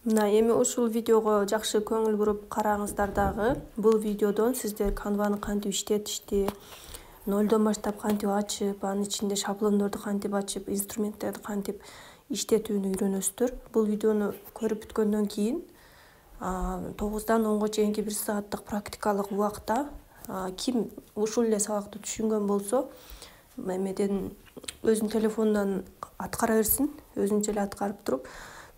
Мына эми ушул видеого жакшы көңүл буруп караңыздар дагы. Бул видеодон сиздер Canva'ны кантип иштетишти, нолдон баштап кантип ачып, анын ичинде шаблондорду кантип ачып, инструменттерди кантип иштетүүнү үйрөнөсүздөр. Бул видеону көрүп бүткөндөн кийин 9-дан 10-га чейинки 1 сааттык практикалык убакта ким ушул эле сабакты түшүнгөн болсо, эмеден өзүнүн телефонунан аткара берсин, өзүнчө эле аткарып туруп,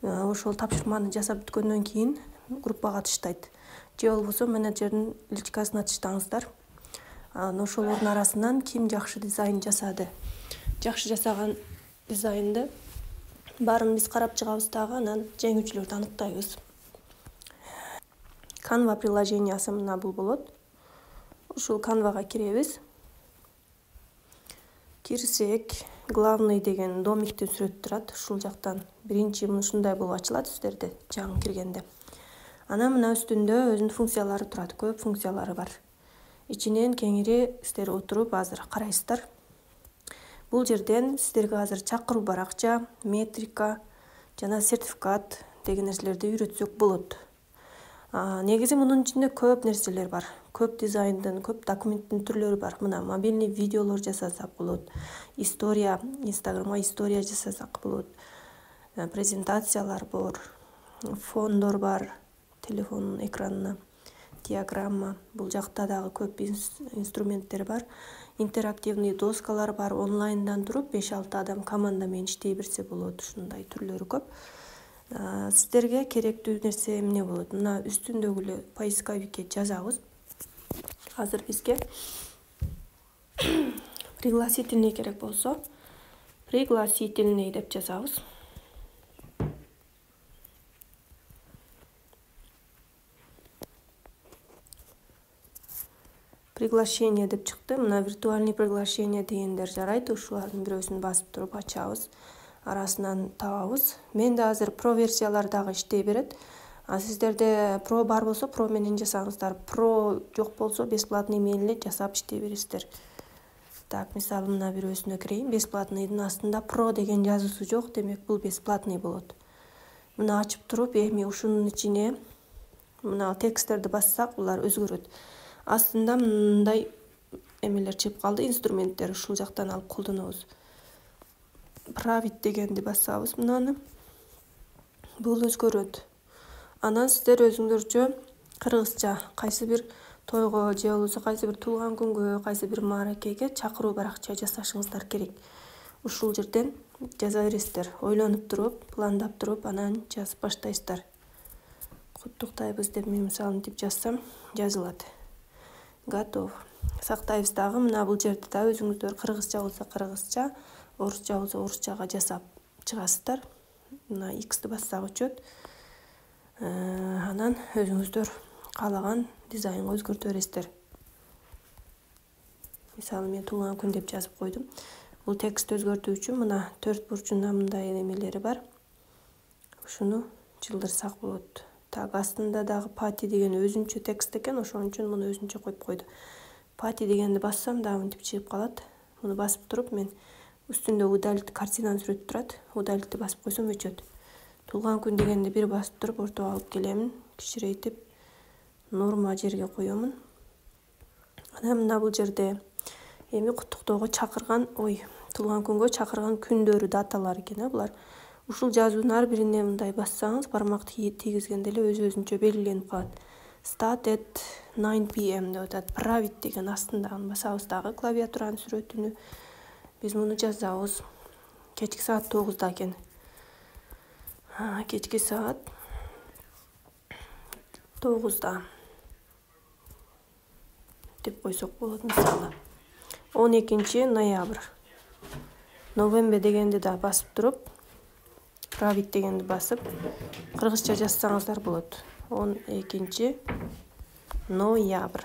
ошол тапшырманы жасап бүткөндөн кийин группага таштайт. Же болбосо менеджердин личкасын ачыштаңыздар. Ошолордун арасынан ким жакшы дизайн жасады. Жакшы жасаган дизайнды баарын биз карап чыгабыз дагы, анан жеңүүчүлөрдү аныктайбыз. Canva приложениясы мына бул болот. Ушул Canva'га киребиз. Кирсек, главный деген домиктин сүрөтү турат. Ушул жактан биринчи ушундай болуп ачылат сиздерде жаңы киргенде. Анан мына үстүндө өзүнүн функциялары турат. Көп функциялары бар. Ичинен кеңири сиздер отуруп азыр карайсыздар. Бул жерден сиздерге азыр чакыруу бар акча, метрика жана сертификат деген нерселерди үйрөтсөк болот. Негизи мунун ичинде көп нерселер бар. Көп дизайндын, көп документтин түрлөрү бар. Мына мобильный видеолор жасасак болот. История, Instagramга история жасасак болот. Презентациялар бар, фондор бар, телефондун экранына, диаграмма. Бул жакта дагы көп инструменттер бар. Интерактивный доскалар бар. Онлайндан туруп 5-6 адам команда менен иштей берсе болот. Ушундай түрлөрү көп. Сиздерге керектүү нерсе эмне болот? Мына үстүндөгү эле поисковикке жазабыз. Азыр бизге пригласительный керек болсо, пригласительный деп жазабыз. Приглашение деп чыкты. Мына виртуальный приглашение дегендер жарайт. Ушулардын бирөөсүн басып туруп ачабыз. Арасынан табабыз. Менде азыр про версиялар дагы иштей берет. Сиздерде про бар болсо, про менен жасаңыздар. Про жок болсо, бесплатный менен эле жасап иштей бересиздер. Так, мисалы мына бирөөсүнө кирейин. Бесплатныйдын астында про деген жазуусу жок, демек бул бесплатный болот. Мына ачып туруп, эми ушунун ичине мына тексттерди бассак, булар өзгөрөт. Астында мындай эмелер чыгып калды, инструменттер. Ушул жактан алып колдонобуз. Править дегенди басабыз мынаны. Бул өзгөрөт. Анан сиздер өзүңөрчө кыргызча кайсы бир тойго же болбосо кайсы бир туулган күнгө, кайсы бир мааракеге чакыруу баракча жасашыңыздар керек. Ушул жерден жаза бересиздер. Ойлонуп туруп, пландап туруп, анан жазып баштайсыздар. Куттуктайбыз деп мен мисалы мынтип жазсам, жазылат. Готов. Сактайбыз дагы. Мына бул жерде да өзүңүздөр кыргызча болсо кыргызча, орусча болсо орусчага жасап чыгасыздар. Мына X'ти бассак өчөт. Анан өзүңүздөр каалаган дизайнга өзгөртө бересиздер. Мисалы мен туулган күн деп жазып койдум. Бул текст өзгөртүү үчүн мына 4 бурчунда мындай эмелери бар. Ушуну жылдырсак болот. Так, астында дагы пати деген өзүнчө текст экен, ошон үчүн муну өзүнчө коюп койду. Пати дегенди бассам дагы мынтип чыгып калат. Муну басып туруп мен үстүндө удалить картинанын сүрөтү турат. Удалитти басып койсом өчөт. Туулган күн дегенди бир басып туруп ортого алып келемин, кичирейтип норма жерге коёмун. Анан мына бул жерде эми куттуктоого чакырган, туулган күнгө чакырган күндөрү, даталар экен, булар. Ушул жазуунун ар бирине мындай бассаңыз, бармакты тийгизгенде эле өзүнчө белгиленип калат. Start at 9 PM деп атат. Править деген астындагы басабыз дагы клавиатуранын сүрөтүнү. Биз муну жазабыз. Кечки саат 9-да экен. Кечки саат 9-да деп койсок болот мисалы. 12 ноябрь. Новембе дегенди да басып туруп, править дегенди басып, кыргызча жазсаңыздар болот. 12 ноябрь.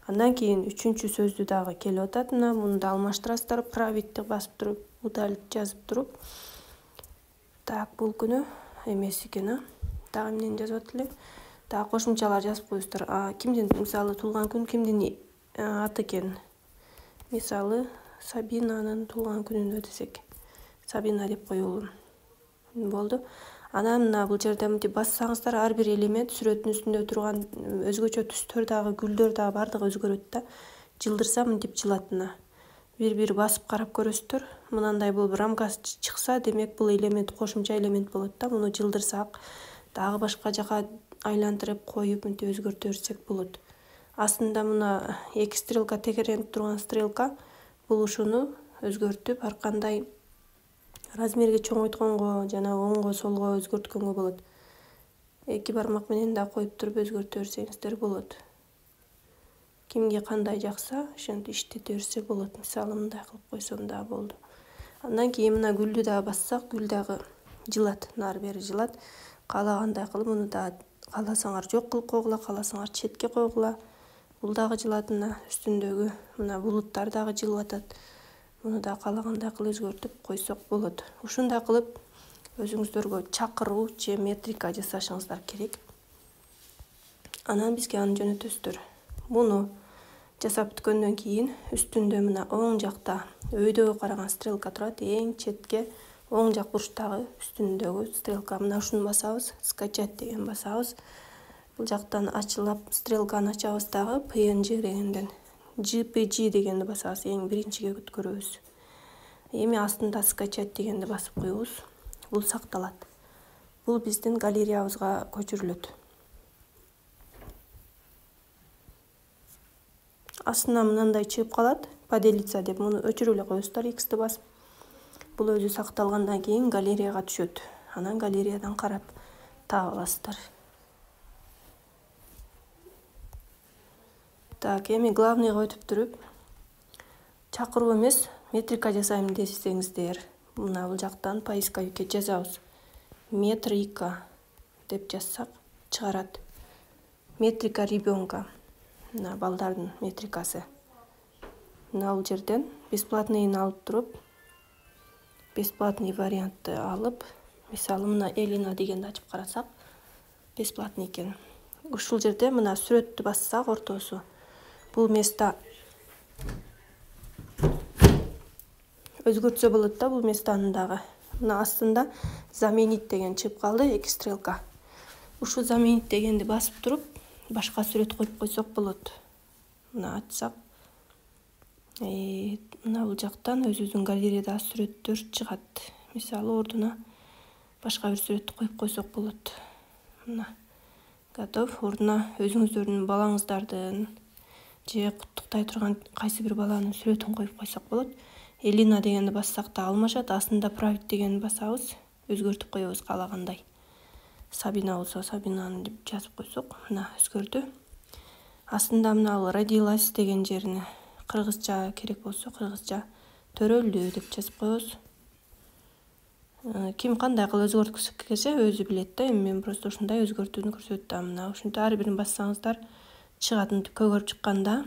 Андан кийин 3-чү сөздү дагы келип атат. Мына муну да алмаштырасыздар. Править деп басып туруп, удалить жазып туруп. Так, бул күнү эмес экен, Дагы эмнени жазып атат элем? Дагы кошумчалар жазып коюңуздар. Кимдин, мисалы, туулган күн кимдин аты экен? Мисалы, Сабинанын туулган күнүнө десек. Сабина деп коелу. болду. Анан мына бул жерде мынтип бассаңыздар ар бир элемент сүрөттүн үстүндө турган өзгөчө түстөр дагы, гүлдөр дагы бардыгы өзгөрөт да. Жылдырса мынтип жылат мына. Бир басып карап көрөсүздөр. Мынандай бул рамкасы чыкса, демек бул элемент кошумча элемент болот да. Муну жылдырсак, дагы башка жака айлантырып коюп мынтип өзгөртө берсек болот. Астында мына эки стрелка тегеренип турган стрелка бул ушуну өзгөртүп ар кандай размерге чоңойтконго жана оңго солго өзгөрткөнгө болот. Эки бармак менен да коюп туруп өзгөртө берсеңиздер болот. Кимге кандай жакса, ошентип иштете берсе болот. Мисалы мындай кылып койсом да болду. Андан кийин мына гүлдү дагы бассак, гүл дагы жылат, нары бери жылат. Каалагандай кылып муну да кааласаңар жок кылып койгула, кааласаңар четке койгула. Бул дагы жылат мына үстүндөгү мына булуттар дагы жылып атат. Муну да каалагандай кылып өзгөртүп койсок болот. Ушундай кылып өзүңүздөргө чакыруу же метрика жасашыңыздар керек. Анан бизге аны жөнөтөсүздөр. Муну жасап бүткөндөн кийин үстүндө мына оң жакта өйдөгө караган стрелка турат. Эң четке оң жак бурчтагы үстүндөгү стрелка. Мына ушуну басабыз, скачать деген басабыз. Бул жактан ачылып стрелканы ачабыз дагы PNG дегенден JPG дегенди басабыз. Эң биринчиге көтөрөбүз. Эми астында скачать дегенди басып коебуз. Бул сакталат. Бул биздин галереябызга көчүрүлөт. Астына мындай чыгып калат. Поделиться деп муну өчүрүп эле коесуздар X'ти басып. Бул өзү сакталгандан кийин галереяга түшөт. Анан галереядан карап таап аласыздар. Так, эми главныйга өтүп туруп, чакыруу эмес, метрика жасайм десеңиздер, мына бул жактан поисковикке жазабыз. Метрика деп жазсак чыгарат. Метрика ребенка. Мына балдардын метрикасы. Мына бул жерден бесплатныйын алып туруп, бесплатный вариантты алып, мисалы мына Элина дегенди ачып карасак, бесплатный экен. Ушул жерде мына сүрөттү бассак ортосу. Бул место өзгөртсө болот да, бул местаны дагы. Мына астында заменить деген чыгып калды, эки стрелка. Ушу заменить дегенди басып туруп, башка сүрөт коюп койсок болот. Мына ачсак, мына бул жактан өзүбүздүн галереяда сүрөттөр чыгат. Мисалы ордуна башка бир сүрөттү коюп койсок болот. Мына готов. Ордуна өзүңүздөрдүн балаңыздардын же куттуктай турган кайсы бир баланын сүрөтүн коюп койсок болот. Элина дегенди бассак да алмашат. Астында править дегенди басабыз, өзгөртүп коебуз каалагандай. Сабина болсо Сабинаны деп жазып койсок, мына өзгөрдү. Астында мына родилась деген жерине кыргызча керек болсо кыргызча төрөлдү деп жазып коебуз. Ким кандай кылып өзгөрткүсү келсе өзү билет да. Эми мен просто ушундай өзгөртүүнү көрсөтөм. Мына ушинтип ар бирин бассаңыздар чыгат. Мынтип көгөрүп чыкканда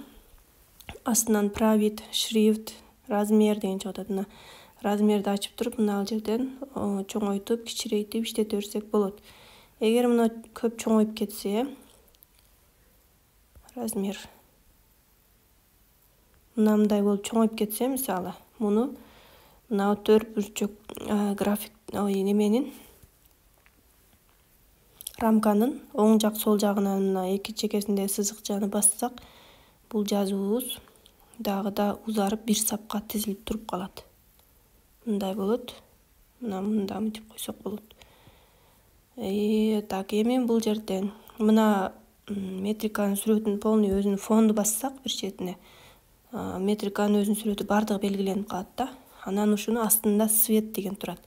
астынан правит, шрифт, размер деген чыгып атат. Мына размерди ачып туруп, мына ал жерден чоңойтуп, кичирейтип иштете берсек болот. Эгер мына көп чоңоюп кетсе, размер мындай болуп чоңоюп кетсе, мисалы, муну мына төрт бүрчөк график неменин рамканын оң жак сол жагынан мына эки чекесинде сызыкчаны бассак, бул жазуубуз дагы да узарып бир сапка тизилип туруп калат. Мындай болот. Мына мында мынтип койсок болот. Так, эми бул жерден мына метриканын сүрөтүнүн полный өзүнүн фонду бассак бир четине, метриканын өзүнүн сүрөтү бардыгы белгиленип калат да. Анан ушуну астында свет деген турат.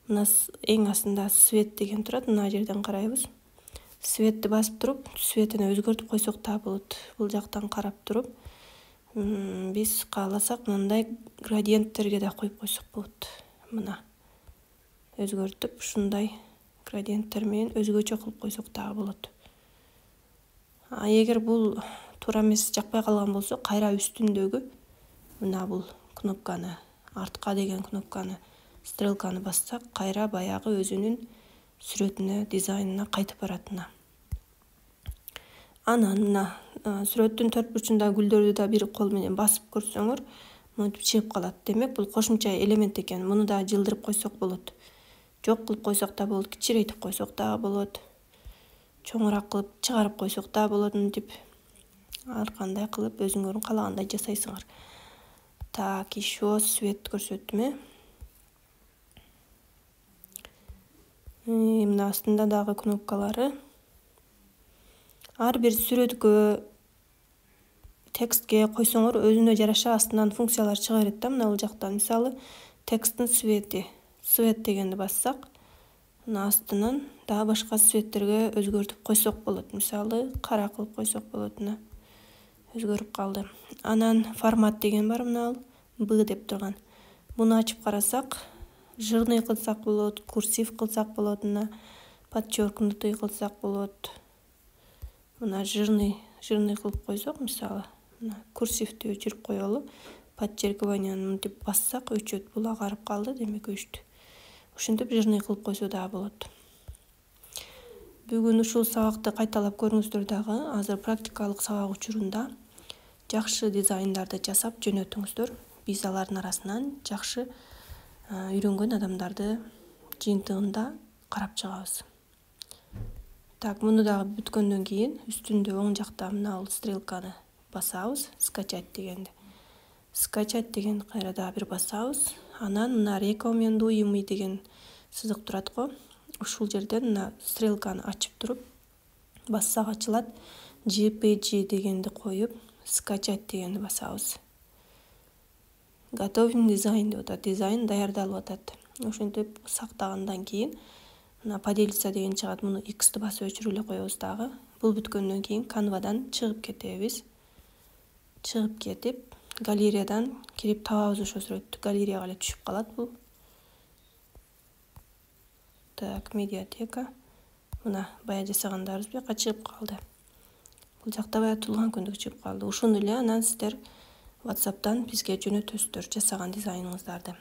Мына эң астында свет деген турат. Мына жерден карайбыз. Светти басып туруп, светини өзгөртүп койсок да болот. Бул жактан карап туруп, биз кааласак мындай градиенттерге да коюп койсок болот. Мына өзгөртүп, ушундай градиенттер менен өзгөчө кылып койсок да болот. Эгер бул туура эмес жакпай калган болсо, кайра үстүндөгү мына бул кнопканы, артка деген кнопканы, стрелканы бассак, кайра баягы өзүнүн сүрөтүнө, дизайнына кайтып барат. Анан мына сүрөттүн төрт бурчундагы гүлдөрдү да бир кол менен басып көрсөңөр, мынтип чыгып калат. Демек, бул кошумча элемент экен. Муну да жылдырып койсок болот. жок кылып койсок да болот, кичирейтип койсок да болот, чоңураак кылып чыгарып койсок да болот, мынтип ар кандай кылып өзүңөрдүн каалагандай жасайсыңар. Так, еще свет көрсөттүм. Мына астында дагы кнопкалары. Ар бир сүрөткө, текстке койсоңор өзүнө жараша астынан функциялар чыга берет да. Мына бул жактан мисалы тексттин свети, свет дегенди бассак, мына астынан дагы башка светтерге өзгөртүп койсок болот. Мисалы кара кылып койсок болот. Мына өзгөрүп калды. Анан формат деген бар, мына Б деп турган. Буну ачып карасак, жирный кылсак болот, курсив кылсак болот, мына подчеркнутый кылсак болот. Мына жирный кылып койсок, мисалы, мына курсивтүү өчүрүп коелу. Подчеркиванияны мынтип бассак өчөт. Бул агарып калды, демек өчтү. Ушинтип жирный кылып койсо да болот. Бүгүн ушул сабакты кайталап көрүңүздөр дагы. Азыр практикалык сабак учурунда жакшы дизайндарды жасап жөнөтүңүздөр. Биз алардын арасынан жакшы үйрөнгөн адамдарды жыйынтыгында карап чыгабыз. Так, муну дагы бүткөндөн кийин үстүндө оң жакта мына стрелканы басабыз, скачать дегенди. Скачать дегенди кайра дагы бир басабыз. Анан мына рекомендуемый деген сызык турат го. Ушул жерден мына стрелканы ачып туруп бассак ачылат. JPG дегенди коюп, скачать дегенди басабыз. Готовим дизайн деп атат. Дизайн даярдалып атат. Ошентип сактагандан кийин мына поделиться деген чыгат. Муну X'ти басып өчүрүп эле коебуз дагы. Бул бүткөндөн кийин Canva'дан чыгып кетебиз. Чыгып кетип, галереядан кирип табабыз ошол сүрөттү. Галереяга эле түшүп калат бул. Так, медиатека. Мына бая жасагандарыбыз бияка чыгып калды. Бул жакта бая туулган күндүк чыгып калды. Ушуну эле анан сиздер WhatsApp'тан бизге жөнөтөсүздөр жасаган дизайныңыздарды.